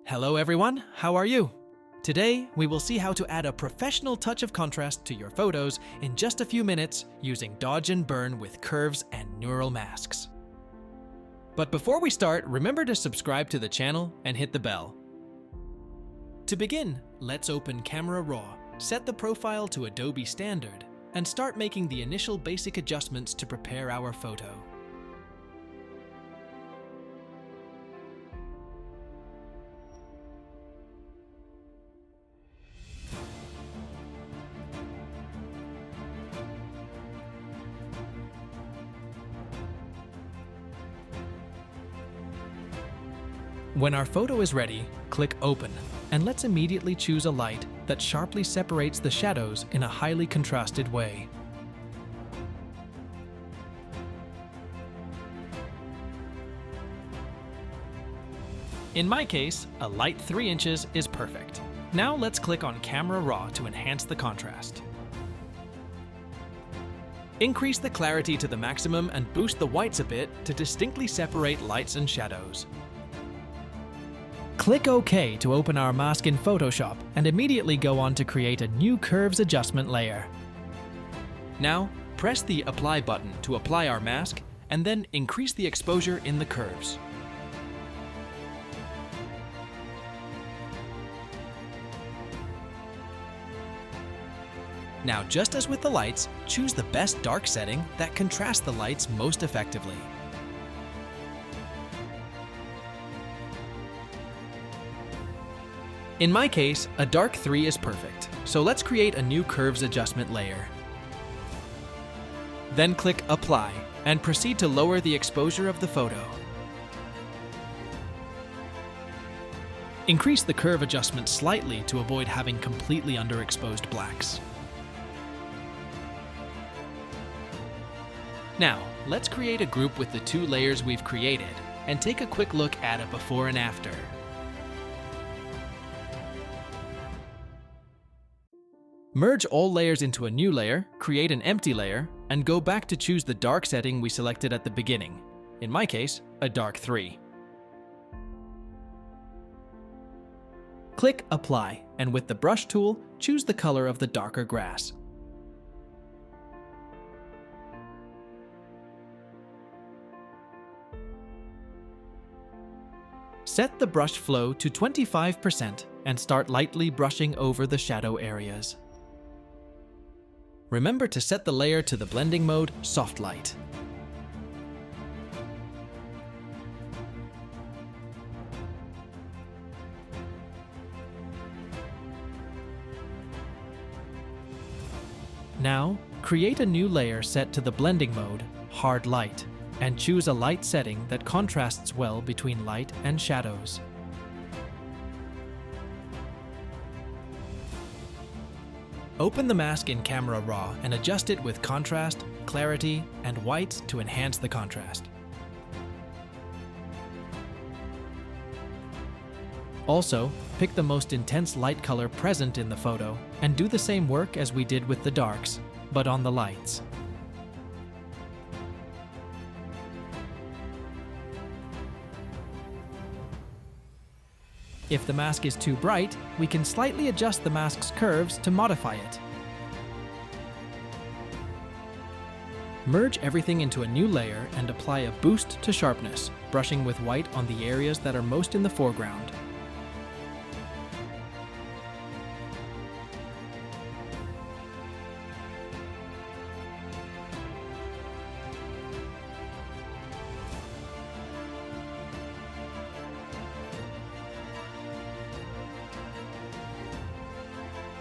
Hello everyone, how are you? Today, we will see how to add a professional touch of contrast to your photos in just a few minutes using dodge and burn with curves and neural masks. But before we start, remember to subscribe to the channel and hit the bell. To begin, let's open Camera Raw, set the profile to Adobe Standard, and start making the initial basic adjustments to prepare our photo. When our photo is ready, click Open, and let's immediately choose a light that sharply separates the shadows in a highly contrasted way. In my case, a light 3 inches is perfect. Now let's click on Camera Raw to enhance the contrast. Increase the clarity to the maximum and boost the whites a bit to distinctly separate lights and shadows. Click OK to open our mask in Photoshop and immediately go on to create a new curves adjustment layer. Now, press the Apply button to apply our mask and then increase the exposure in the curves. Now, just as with the lights, choose the best dark setting that contrasts the lights most effectively. In my case, a dark 3 is perfect, so let's create a new curves adjustment layer. Then click Apply and proceed to lower the exposure of the photo. Increase the curve adjustment slightly to avoid having completely underexposed blacks. Now, let's create a group with the 2 layers we've created and take a quick look at a before and after. Merge all layers into a new layer, create an empty layer, and go back to choose the dark setting we selected at the beginning. In my case, a dark 3. Click Apply, and with the brush tool, choose the color of the darker grass. Set the brush flow to 25% and start lightly brushing over the shadow areas. Remember to set the layer to the blending mode Soft Light. Now, create a new layer set to the blending mode Hard Light, and choose a light setting that contrasts well between light and shadows. Open the mask in Camera Raw and adjust it with contrast, clarity, and whites to enhance the contrast. Also, pick the most intense light color present in the photo and do the same work as we did with the darks, but on the lights. If the mask is too bright, we can slightly adjust the mask's curves to modify it. Merge everything into a new layer and apply a boost to sharpness, brushing with white on the areas that are most in the foreground.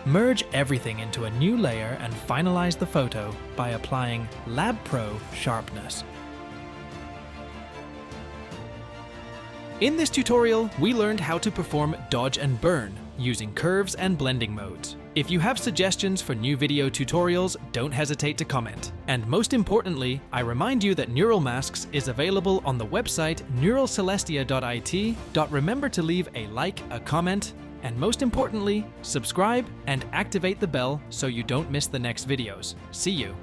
Merge everything into a new layer and finalize the photo by applying Lab Pro Sharpness. In this tutorial, we learned how to perform dodge and burn using curves and blending modes. If you have suggestions for new video tutorials, don't hesitate to comment. And most importantly, I remind you that Neural Masks is available on the website neuralcelestia.it. Remember to leave a like, a comment, and most importantly, subscribe and activate the bell so you don't miss the next videos. See you!